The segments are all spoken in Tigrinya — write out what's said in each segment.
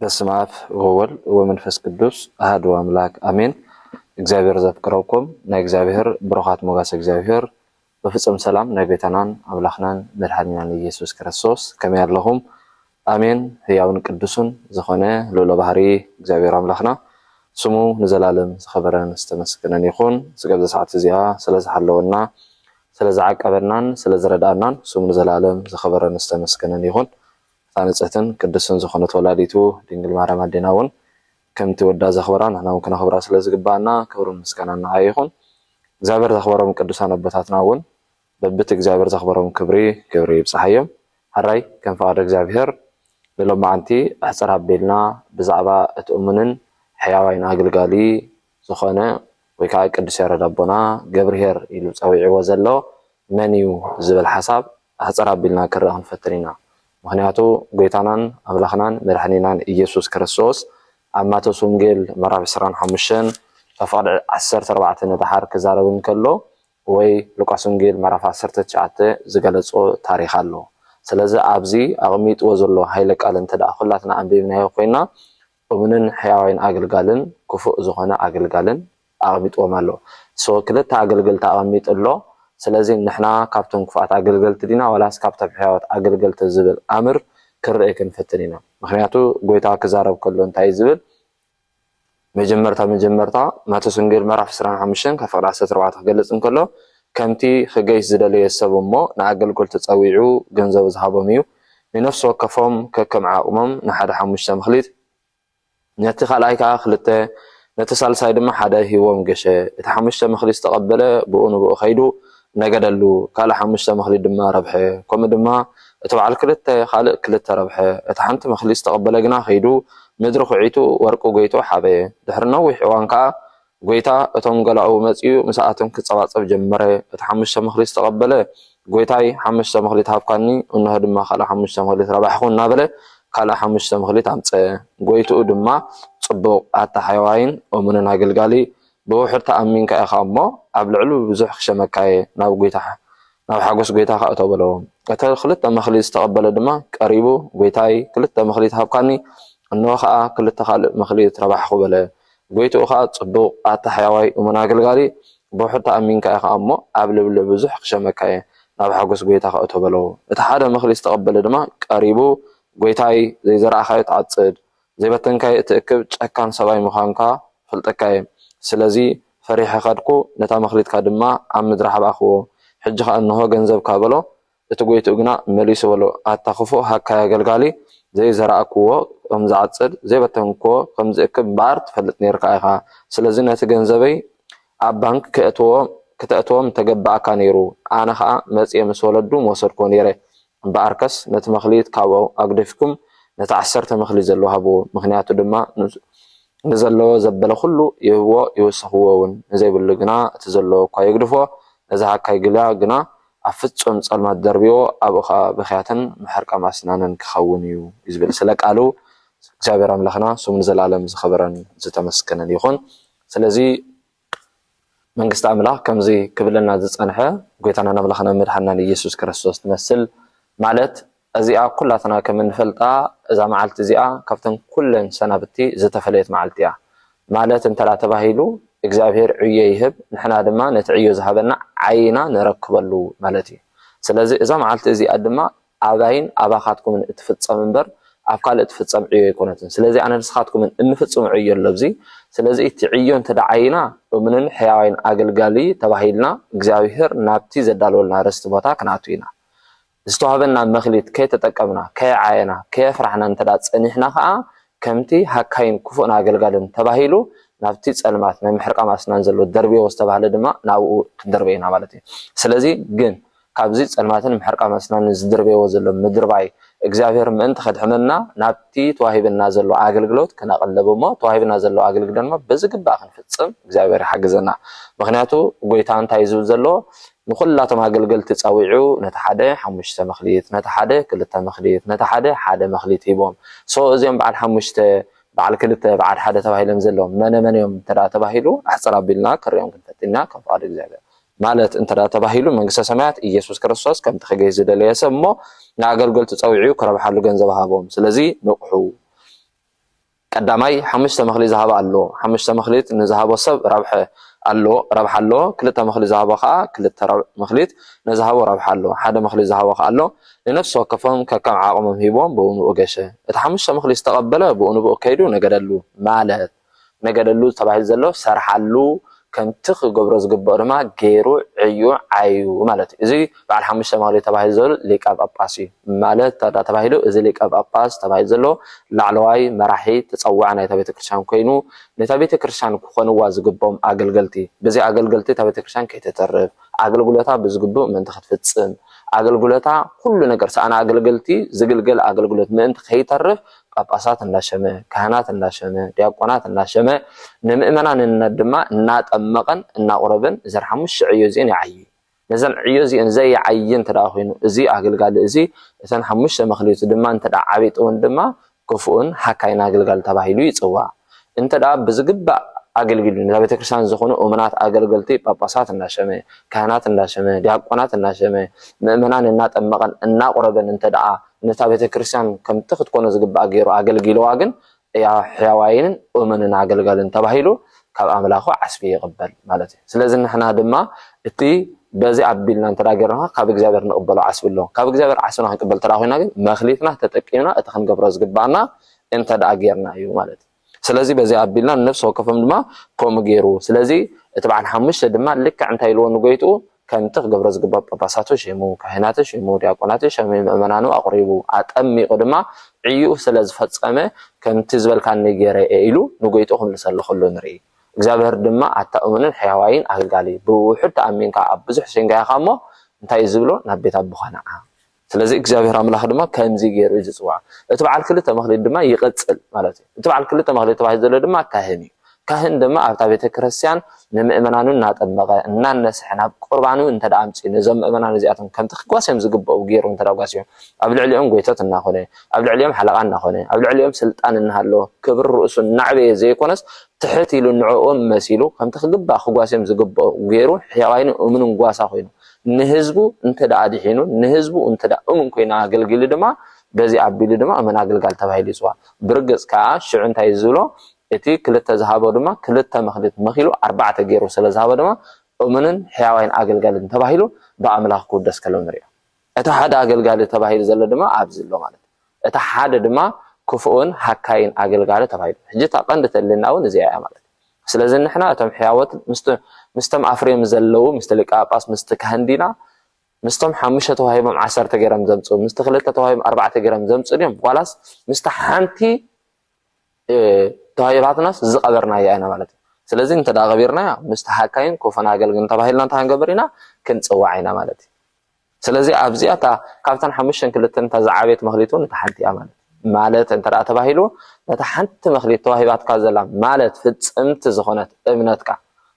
በስመ አብ ወወልድ ወመንፈስ ቅዱስ አሐዱ አምላክ አሜን። እግዚአብሔር ዘፍቅረውኩም ናይ እግዚአብሔር ብሩኻት ሞጋስ እግዚአብሔር በፍጹም ሰላም ናይ ቤተናን አምላኽናን መድኃኒናን ኢየሱስ ክርስቶስ ከመይ ኣለኹም? አሜን። ሕያውን ቅዱስን ዝኾነ ልዑለ ባህሪ እግዚአብሔር አምላኽና ስሙ ንዘላለም ዝኸበረን ዝተመስገነን ይኹን። ዝገብዘ ሰዓት እዚኣ ስለዝሓለወና ስለዝዓቀበናን ስለዝረዳእናን ስሙ ንዘላለም ዝኸበረን ዝተመስገነን ይኹን። ፃንፀትን ቅዱስን ዝኾነት ወላዲቱ ድንግል ማርያም አዴናውን ከምቲ ወዳ ዘኽበራ ንሕና እውን ክነኽብራ ስለዝግባእና ክብርን ምስጋናን ንዓይ ይኹን። እግዚአብሔር ዘኽበሮም ቅዱሳን ኣቦታትና እውን በብቲ እግዚአብሔር ዘኽበሮም ክብሪ ይብፅሓዮም። ሓራይ ከም ፈቃድ እግዚአብሔር ሎማዓንቲ ኣሕፅር ኣቢልና ብዛዕባ እቲ እሙንን ሕያዋይን ኣገልጋሊ ዝኾነ ወይ ከዓ ቅዱስ ያሬድ ኣቦና ገብርሄር ኢሉ ፀዊዕዎ ዘሎ መን እዩ ዝብል ሓሳብ ኣሕፅር ኣቢልና ክርኢ ክንፈትን ኢና። ምክንያቱ ጎይታናን አምላኽናን መድኃኒናን ኢየሱስ ክርስቶስ ኣብ ማቴዎስ ወንጌል ምዕራፍ 25 ተፈቅድ 14 ንድሓር ክዛረብ እንከሎ ወይ ሉቃስ ወንጌል ምዕራፍ 19 ዝገለጾ ታሪኽ ኣሎ። ስለዚ ኣብዚ ኣቕሚጥዎ ዘሎ ሃይለ ቃል እንተደኣ ኩላትና አንቢብናዮ ኮይና እሙንን ሕያዋይን ኣገልጋልን ክፉእ ዝኾነ ኣገልጋልን ኣቕሚጥዎም ኣሎ። ክልተ ኣገልገልቲ ኣቕሚጥሎ። ስለዚ ንሕና ካብቶም ክፉኣት ኣገልገልቲ ዲና ወላስ ካብቶም ሕያዋት ኣገልገልቲ ዝብል ኣምር ክርኢ ክንፍትን ኢና። ምክንያቱ ጎይታ ክዛረብ ከሎ እንታይ ዝብል መጀመርታ ማቴዎስ ወንጌል ምዕራፍ 25 ካብ ፈቅዲ 14 ክገልጽ እንከሎ ከምቲ ክገይስ ዝደለየ ሰብ እሞ ንኣገልገልቲ ፀዊዑ ገንዘብ ዝሃቦም እዩ። ንነፍሲ ወከፎም ከከም ዓቕሞም ንሓደ 5 መክሊት ነቲ ካልኣይ ከዓ 2 ነቲ ሳልሳይ ድማ ሓደ ሂቦም ገሸ እቲ 5 መክሊት ዝተቐበለ ብኡ ንብኡ ኸይዱ ነገደሉ ካልእ 5 መክሊት ድማ ረብሐ ከምኡ ድማ እቲ በዓል 2 ካልእ 2 ረብሐ እቲ ሓንቲ መክሊት ዝተቐበለ ግና ኸይዱ ምድሪ ኩዒቱ ወርቁ ጎይቶ ሓበየ። ድሕሪ ነዊሕ እዋን ከዓ ጎይታ እቶም ገላኡ መፅኡ ምስኣቶም ክፀባፀብ ጀመረ። እቲ 5 መክሊት ዝተቐበለ ጎይታይ 5 መክሊት ሃብካኒ እንሆ ድማ ካልእ 5 መክሊት ረባሕኹ እናበለ ካልእ 5 መክሊት ኣምፀ። ጎይትኡ ድማ ፅቡቕ ኣታሓያዋይን እሙንን ኣገልጋሊ ብውሕድ ተኣሚንካ ኢኻ እሞ ኣብ ልዕሉ ብዙሕ ክሸመካየ ናብ ሓጎስ ጎይታ ከእተው በሎ። እቲ 2 መክሊት ዝተቐበለ ድማ ቀሪቡ ጎይታይ 2 መክሊት ሃብካኒ እንሆ ከዓ 2 ካልእ መክሊት ረባሕኹ በለ። ጎይትኡ ከዓ ፅቡቕ ኣታሓያዋይ እሙን ኣገልጋሊ ብውሕድ ተኣሚንካ ኢኻ እሞ ኣብ ልዕሉ ብዙሕ ክሸመካየ ናብ ሓጎስ ጎይታ ከእተው በሎ። እቲ 1 መክሊት ዝተቐበለ ድማ ቀሪቡ ጎይታይ ዘይዘራእኻዮ ትዓፅድ ዘይበተንካዮ እትእክብ ጨካን ሰብኣይ ምዃንካ ፍልጠካየ። ስለዚ ፈሪሐ ኸድኩ ነታ መክሊትካ ድማ ኣብ ምድሪ ሓባኽዎ ሕጂ ከዓ እንሆ ገንዘብካ በሎ። እቲ ጎይትኡ ግና መሊሱ በሎ ኣታ ክፉእ ሃካይ ኣገልጋሊ ዘይዘራእክዎ ከም ዝዓፅድ ዘይበተንክዎ ከም ዝእክብ እምበኣር ትፈልጥ ነርካ ኢኻ። ስለዚ ነቲ ገንዘበይ ኣብ ባንክ ክተእትዎም ተገባእካ ነይሩ። ኣነ ከዓ መፅየ ምስ ወለዱ መወሰድክዎ ነይረ። እምበኣርከስ ነቲ መክሊት ካብኡ ኣግደፊኩም ነቲ 10 መክሊት ዘለዎ ሃብዎ። ምክንያቱ ድማ ንዘለዎ ዘበለ ኩሉ ይህብዎ ይውስኽዎ እውን ንዘይብሉ ግና እቲ ዘለዎ እኳ የግድፎ። እዚ ሃካይ ግና ኣብ ፍጹም ፀልማት ደርቢዎ ኣብኡ ከዓ ብኽያትን ምሕርቃም ኣስናንን ክኸውን እዩ ዝብል ስለ ቃሉ እግዚአብሔር ኣምላኽና ስሙ ንዘላለም ዝኸበረን ዝተመስገነን ይኹን። ስለዚ መንግስቲ ኣምላኽ ከምዚ ክብለና ዝፀንሐ ጎይታናን ኣምላኽናን መድሓኒናን ኢየሱስ ክርስቶስ ትመስል ማለት እዚኣ ኩላትና ከም እንፈልጣ እዛ መዓልቲ እዚኣ ካብተን ኩለን ሰናብቲ ዝተፈለየት መዓልቲ እያ ማለት እንተዳ ተባሂሉ እግዚአብሔር ዕዮ ይህብ ንሕና ድማ ነቲ ዕዮ ዝሃበና ዓይና ንረክበሉ ማለት እዩ። ስለዚ እዛ መዓልቲ እዚኣ ድማ ኣባይን ኣባኻትኩምን እትፍፀም እምበር ኣብ ካልእ እትፍፀም ዕዮ ኣይኮነትን። ስለዚ ኣነ ንስኻትኩምን እንፍፅም ዕዮ ኣለብዚ። ስለዚ እቲ ዕዮ እንተደዓይና እሙንን ሕያዋይን ኣገልጋሊ ተባሂልና እግዚአብሔር ናብቲ ዘዳልወልና ርስቲ ቦታ ክንኣቱ ኢና። ዝተዋሃበና መክሊት ከይተጠቀምና ከይዓየና ከየፍራሕና እንተዳ ፀኒሕና ከዓ ከምቲ ሃካይን ክፉእን ኣገልጋልን ተባሂሉ ናብቲ ፀልማት ናይ ምሕርቃም ኣስናን ዘሎ ደርቢዎ ዝተባሃለ ድማ ናብኡ ክደርበ ኢና ማለት እዩ። ስለዚ ግን ካብዚ ፀልማትን ምሕርቃም ኣስናንን ዝድርበዎ ዘሎ ምድርባይ እግዚአብሔር ምእንቲ ከድሕነና ናብቲ ተዋሂብና ዘሎ ኣገልግሎት ክነቐልብ እሞ ተዋሂብና ዘሎ ኣገልግሎት ድማ ብዝግባእ ክንፍፅም እግዚአብሔር ይሓግዘና። ምክንያቱ ጎይታ እንታይ ዝብል ዘሎ ንኩላቶም ኣገልገልቲ ፀዊዑ ነቲ ሓደ 5 መክሊት ነቲ ሓደ 2 መክሊት ነቲ ሓደ 1 መክሊት ሂቦም። እዚኦም በዓል 5 በዓል 2 በዓል 1 ተባሂሎም ዘለዎም መነመንዮም እንተዳ ተባሂሉ ኣሕፅር ኣቢልና ክሪኦም ክንፈትና ከም ፈቃድ እግዚአብሔር ማለት እንተዳ ተባሂሉ መንግስተ ሰማያት ኢየሱስ ክርስቶስ ከምቲ ክገይስ ዝደለየ ሰብ እሞ ንኣገልገልቲ ፀዊዑ ክረብሓሉ ገንዘብ ሃቦም። ስለዚ ንቑሑ ቀዳማይ 5 መኽሊ ዝሃባ ኣሎ 5 መኽሊት ንዝሃቦ ሰብ ረብሐ ኣሎ ረብሐ ኣሎ 2 መኽሊ ዝሃቦ ከዓ 2 መኽሊት ንዝሃቦ ረብሐ ኣሎ 1 መኽሊ ዝሃቦ ከዓ ኣሎ ለነፍስ ወከፎም ከከም ዓቕሞም ሂቦም ብኡንኡ ገሸ እቲ 5 መኽሊ ዝተቐበለ ብኡንኡ ከይዱ ነገደሉ ማለት ነገደሉ ተባሂል ዘሎ ሰርሓሉ ከምቲ ክገብሮ ዝግበኦ ድማ ገይሩ ዕዩ ዓዩ ማለት እዚ በዓል 5 መኽሊ ተባሂል ዘሎ ሊቀ ጳጳስ ማለት ተባሂሉ እዚ ሊቀ ጳጳስ ተባሂል ዘሎ ላዕለዋይ መራሒ ተፀዋዕ ናይ ቤተ ክርስቲያን ኮይኑ ነታ ቤተ ክርስቲያን ክኾንዋ ዝግበኦም ኣገልገልቲ በዚ ኣገልገልቲ ታ ቤተ ክርስቲያን ከይተተርፍ ኣገልግሎታ ብዝግብእ ምንተ ክትፍጽም ኣገልግሎታ ኩሉ ነገር ሰኣና ኣገልገልቲ ዝግልገል ኣገልግሎት ምንት ከይተርፍ ጳጳሳት እንዳሸመ ካህናት እንዳሸመ ዲያቆናት እንዳሸመ ንምእመናን ድማ እናጠመቀን እናቆረበን ዘር 5 ዕዮ ዚን ይዓይ ነዘን ዕዮ ዚን ዘይዓይን ተዳ ኮይኑ እዚ ኣገልጋሊ እዚ እተን 5 መኽሊት ድማ እንተዳ ዓቢጥውን ድማ ክፉኡን ሓካይና ኣገልጋሊ ተባሂሉ ይጽዋዕ እንተዳ ብዝግባእ አገልግሉ ነታ ቤተ ክርስቲያን ዝኾኑ እመናት አገልገልቲ ጳጳሳት እንዳሸመ ካህናት እንዳሸመ ዲያቆናት እንዳሸመ ምእመናን እናጠመቀን እናቆረበን እንተዳ ነታ ቤተ ክርስቲያን ከምቲ ክትኮነ ዝግባእ ገይሩ አገልግለዋ ግን ያ ሕያዋይንን እመንን አገልጋልን ተባሂሉ ካብ አምላኹ ዓስቢ ይቅበል ማለት እዩ ስለዚህ ንሕና ድማ እቲ በዚ አቢልና እንተዳ ገርና ካብ እግዚአብሔር ንቅበሎ ዓስብሎ ካብ እግዚአብሔር ዓስብና ክንቅበል ተዳ ኮይና ግን መኽሊትና ተጠቂምና እቲ ክንገብሮ ዝግባእና እንተዳ ገርና እዩ ማለት እዩ ስለዚህ በዚ አቢልና ነፍስ ወከፈም ድማ ኮም ገይሩ ስለዚህ እትባን 5 ድማ ልክ እንታይ ኢልዎ ንጎይቱ ከምቲ ክገብሮ ዝግባእ ጳጳሳቶች የሙ ካህናቶች የሙ ዲያቆናቶች የሙ ምእመናኑ አቅሪቡ አጠሚቁ ድማ ዕዩ ስለዝፈጸመ ከምቲ ዝበልካ ነገረ ኢሉ ንጎይቱ ክምልሰሉ ከሎ ንርኢ እግዚአብሔር ድማ አታኡምን ሕያዋይን አገልጋሊ ብውሕድ ተአሚንካ ብዙሕ ሸንጋያኻሞ እንታይ ዝብሎ ናብ ቤት አቡኻና ስለዚህ እግዚአብሔር አምላክ ድማ ከምዚ ገይሩ ይጽዋዕ እቲ በዓል ክልተ መኽሊት ድማ ይቅጽል ማለት እዩ እቲ በዓል ክልተ መኽሊት ተባሂል ዘሎ ድማ ካህን እዩ ካህን ድማ ኣብታ ቤተ ክርስቲያን ንምእመናኑ እናጠመቀ እናነስሐ ናብ ቁርባኑ እንተዳ አምጪ ነዞም ምእመናን እዚኣቶም ከምቲ ክጓስዮም ዝግበኡ ገይሩ እንተዳ ጓስዮም ኣብ ልዕሊኦም ጎይቶት እናኾነ ኣብ ልዕሊኦም ሓለቓ እናኾነ ኣብ ልዕሊኦም ስልጣን እናሃሎ ክብር ርእሱ እናዕበየ ዘይኮነስ ትሕት ኢሉ ንዕኦም መሲሉ ከምቲ ክግባእ ክጓስዮም ዝግበኡ ገይሩ ሕያዋይን እሙንን ጓሳ ኮይኑ ንህዝቡ እንተዳ አድሒኑ ንህዝቡ እንተዳ እሙን ኮይና አገልግል ድማ በዚ አቢሉ ድማ እመን አገልጋል ተባሂሉ ይጽዋዕ ብርግጽ ከዓ ሽዑ እንታይ ዝብሎ እቲ ክልተ ዝሃቦ ድማ ክልተ መኽሊት መኺሉ 4 ገይሩ ስለዝሃቦ ድማ እሙንን ሕያዋይን አገልጋልን ተባሂሉ በአምላኽ ክውደስ ከሎ ንሪኦ እቲ ሓደ አገልጋሊ ተባሂሉ ዘሎ ድማ ኣብዝሎ ማለት እቲ ሓደ ድማ ክፉኡን ሓካይን አገልጋሊ ተባሂሉ ሕጂ ታቀንዲ ተልናውን እዚያ ማለት ስለዚህ ንሕና እቶም ሕያወት ምስተም አፍሬም ዘለው ምስተ ሊቀ ጳጳስ ምስተ ካህንዲና ምስተም 5 ተዋሂቦም 10 ገይሮም ዘምጹ ምስተ 2 ተዋሂቦም 4 ገይሮም ዘምጹ ዲም ዋላስ ምስተ ሓንቲ ተዋሂባትናስ ዝቀበርና ያይና ማለት ስለዚህ እንተ ዳገበርና ምስተ ሓካይን ኮፈና አገልግን ተባሂልና ታንገበሪና ክንጽዋዕና ማለት ስለዚህ ኣብዚያታ ካብተን 5 ክልተን ተዛዓቤት መኽሊቱን ተሓንቲያ ማለት እንተ ዳ ተባሂሉ ነታ ሓንቲ መኽሊት ተዋሂባትካ ዘላ ማለት ፍጽምቲ ዝኾነት እምነትካ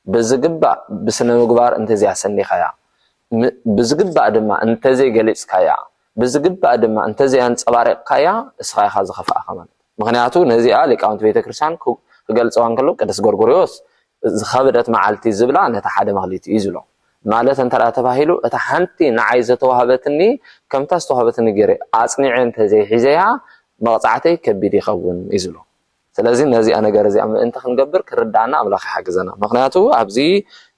ብዝግባእ ብስነ ምግባር እንተዚያ ሰኒኻያ ብዝግባእ ድማ እንተዘይ ገሊጽካያ ብዝግባእ ድማ እንተዘይ አንጸባረቕካያ እስኻይኻ ዝኸፋእኻ ማለት ምክንያቱ ነዚኣ ሊቃውንት ቤተ ክርስቲያን ክገልጸዋን ከሎ ቅዱስ ጎርጎርዮስ ዝኸበደት መዓልቲ ዝብላ ነታ ሓደ መኽሊት እዩ ዝብሎ ማለት እንተ ዳ ተባሂሉ እታ ሓንቲ ንዓይ ዝተዋህበትኒ ከምታ ዝተዋህበትኒ ገይረ ኣጽኒዐ እንተዘይ ሒዘያ መቕጻዕተይ ከቢድ ይኸውን እዩ ዝብሎ ስለዚህ ነዚኣ ነገር እዚኣ እንተ ክንገብር ክርዳእና አምላኽ ይሓግዘና ምክንያቱ ኣብዚ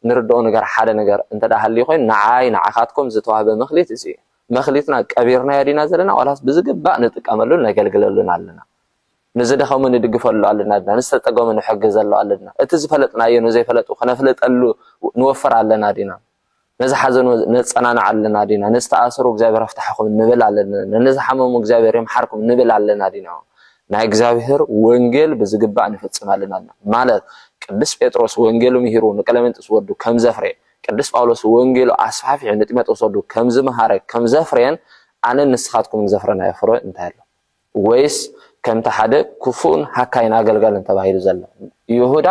ንርድኦ ነገር ሓደ ነገር እንተ ዳ ሃልይ ኮይኑ ንዓይ ንዓኻትኩም ዝተዋህበ መኽሊት እዚ መኽሊትና ቀቢርና ያዲና ዘለና ዋላስ ብዝግባእ ንጥቀመሉ ነገልግለሉን ኣለና ንዝደኸሙ ንድግፈሉ ኣለና ንዝተጠገሙ ንሕግዘሉ ኣለና እቲ ዝፈለጥናዮ ንዘይፈለጡ ከነፍልጠሉ ንወፍር ኣለና ዲና ነዝሓዘኑ ነጸናና ኣለና ዲና ንዝተኣሰሩ እግዚአብሔር ኣፍታሕኩም ንብል ኣለና ንዝሓመሙ እግዚአብሔር ይምሓርኩም ንብል ኣለና ዲና ናይ እግዚአብሔር ወንጌል ብዝግባእ ንፍጽማልና ማለት ቅዱስ ጴጥሮስ ወንጌሉ ምሂሩ ንቀለሜንጦስ ወዱ ከም ዘፍሬ ቅዱስ ጳውሎስ ወንጌሉ ኣስፋፊዕ ንጢሞቴዎስ ወዱ ከም ዝመሃረ ከም ዘፍሬን ኣነ ንስኻትኩም ዘፍረና ይፍሮ እንታይ ኣሎ ወይስ ከምታ ሓደ ክፉን ሓካይን አገልጋልን ተባሂሉ ዘሎ ይሁዳ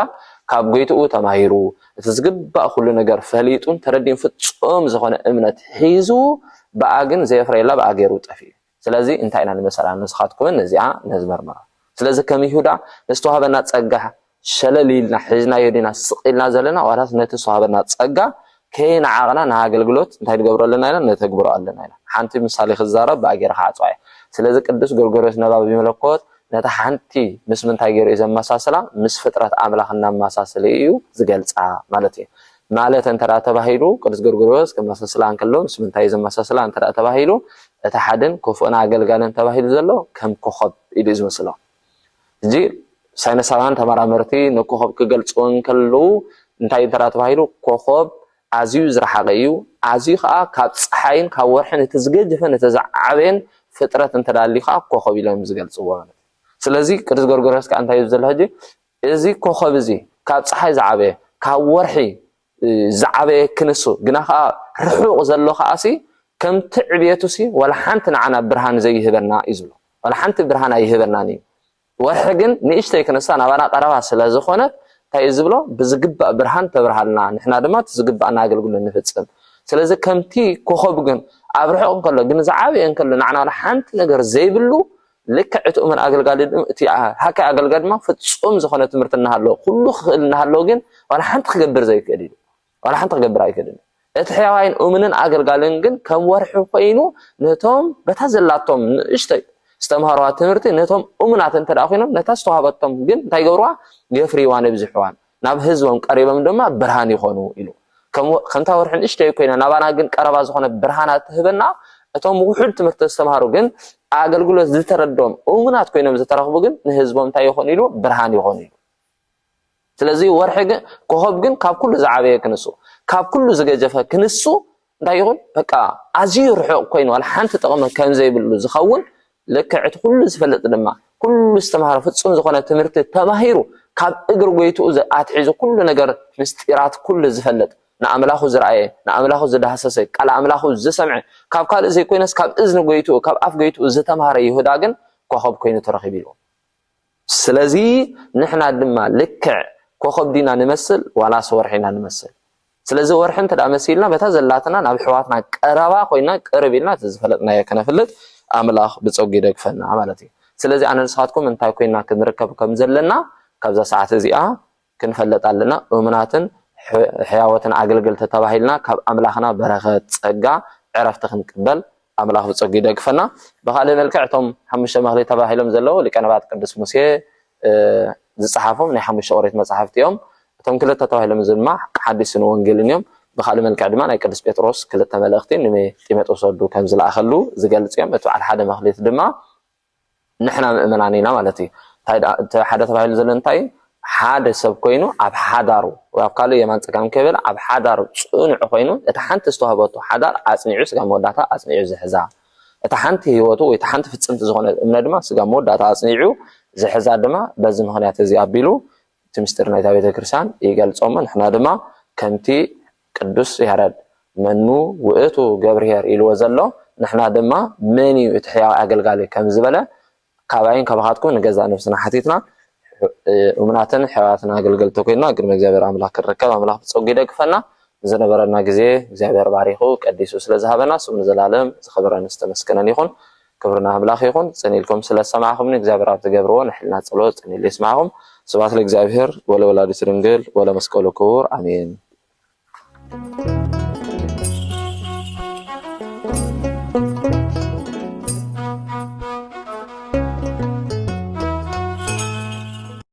ካብ ጎይትኡ ተማሂሩ እቲ ዝግባእ ኩሉ ነገር ፈሊጡን ተረዲን ፍጹም ዝኾነ እምነት ሒዙ በአግን ዘፍሬላ በአገሩ ጠፊ ስለዚህ እንታይ ኢና ንመሰላ ንስኻትኩም እዚኣ ነዝመርመራ ስለዚህ ከም ይሁዳ ንስተዋህበና ጸጋ ሸለሊልና ሒዝና የዲና ስቂልና ዘለና ዋላስ ነቲ ዝተዋህበና ጸጋ ከይንዓቕና ንኣገልግሎት እንታይ ንገብረለና ኢና ነተግብሮ ኣለና ኢና ሓንቲ ምሳሌ ክዛረብ በአገርካ ኣጽዋዕ ስለዚህ ቅዱስ ጎርጎርዮስ ነባቢ መለኮት نتا حنتي مس من تاجر إذا مساسلا مس فترة أملاخنا مساسليو زجلسا مالتي مالت أنت رأت بهيلو قدس جرجروس كم مساسلا كلهم مس من تايز مساسلا أنت رأت بهيلو تحدن كوفنا عقل قال أنت بهيلو زلوا كم كوخب إليز مسلا جي ساينا سلان تمر أمرتي نكوخب كجلسون كلو أنت رأت بهيلو كوخب عزيز رح غيو عزيز كابس حين كورحن تزجد فن تزعبين فترة أنت اللي خا كوخب إلى مزجل صوان سلازي كرز جرجرس كأنت يزل هجي إزي كوخب زي كابس حي زعبه كورحي زعبه كنسو جناها رحو زلوا خاسي كم تعبيته سي ولا حنت عنا برهان زي هبرنا يزلو ولا حنت برهان أي هبرناني ورحجن نيشتري كنسا أنا بنا قربها سلازي خونت تايزبلو بزجب برهان تبرهالنا نحن دما تزجب أنا أقول قلنا نفتسم سلازي كمتي كوخب جن أبرحهم كله جن زعابي إن كله نعنا ولا حنت نجر زي بلو لك عتق من أقل قال تي هكا أقل قد ما فتشوم زخنة مرتنا هاللو كله خلنا هاللو جن ولا حنت خجبر زي كده ولا حنت خجبر أي كده اتحيوين أمنا أقل قالن جن كم ورحوا فينو نتهم بتهزلاتهم إشتي استمهروا تمرتي نتهم أمنا تنتراخينهم نتاستوها بتهم جن تايجوروا يفري وان بزحوان نابهزهم قريبا من دما برهان يخونوا إلو كم خمتا ورحن إشتي كوينا نابانا جن قربا زخونة برهانات هبنا اتهم وحول تمرت استمهروا جن أقل قولوا زتردهم أمنات كوينا بزتراخبوا جن نهزبهم تايخون إلو برهان يخون إلو سلازي ورحق كوهب جن كاب كل زعابيه كنسو كاب كل زجاجفه كنسو دايغون بقى ازي رحق كوين ولا حنت تقم كان زي بلو زخون لكعت كل زفلط دما كل استمهار فصون زخونه تمرت تماهيرو كاب اجر غيتو اتحيزو كل ነገር مستيرات كل زفلط نعملاخو زرعيه نعملاخو زدحسسه قال املاخو زسمع كاب قال زي كوينس كاب اذن غيتو كاب اف غيتو زتمهار يهودا جن كوهب كوين ترخيبيلو سلازي نحنا دما لكع كوخب دينا نمثل ولا صورحنا نمثل سلازي ورحن تدا مسيلنا بتازلاتنا ناب حواتنا قربا خوينا قربيلنا تزفلطنا يكنفلت املاخ بصوغي دغفنا معناتي سلازي انا نسخاتكم انتاي كوينا كنركب كم زلنا كبዛ ساعه زيا كنفلطالنا امناتن حياوتن اغلغل تتباهيلنا كاب املاخنا برخت صغا عرفت خنقبل املاخ بصوغي دغفنا بخاله ملكعتهم حمشه مخلي تباهيلم زلو لقنبات قدس موسى زصحافهم ني حمش اوريت مصحفتيهم تم كلته تباهيلم زلما حديثن وانجيلنيوم بخاله ملكع دما ناي قدس بطرس كلته ملختين نمي تيموثوس ودو كم زلاخلو زغلصيم اتو على حدا مخليت دما نحنا مؤمنانينا مالتي حدا تباهيل زلنتاي حدا سب كوينو اب حدارو وقالو يمان صقام كبل اب حدارو صنع كوينو اتا حنت استوهبتو حدار اصنيعو صقام وداتا اصنيعو زحزا اتا حنت هيوتو ويتا حنت فصمت زغونه امنا دما صقام وداتا اصنيعو زحزا دما بز مخنيات زي ابيلو تمستر نايتا بيت كريستيان يغلصوم نحنا دما كنتي قدوس يهرد منو وئتو غبرير يلو زلو نحنا دما مني اتحيا اغلغالي كم زبله كاباين كباحاتكم نغزا نفسنا حتيتنا ومناتن حياتنا اغلغلتو كينا غير እግዚአብሔር አምላክ ረከብ አምላክ ጾግ ይደግፈና ዘነበረና ጊዜ እግዚአብሔር ባሪኹ ቀዲሱ ስለዛሃበና ስሙ ዘላለም ዝኸበረን ዝተመስከነን ይኹን ክብርና አምላክ ይኹን ጽኒልኩም ስለሰማዕኹም እግዚአብሔር አብ ተገብርዎ ንሕልና ጸሎት ጽኒል ይስማዕኹም ስብሐት ለእግዚአብሔር ወለወላዲቱ ድንግል ወለመስቀሉ ክቡር አሜን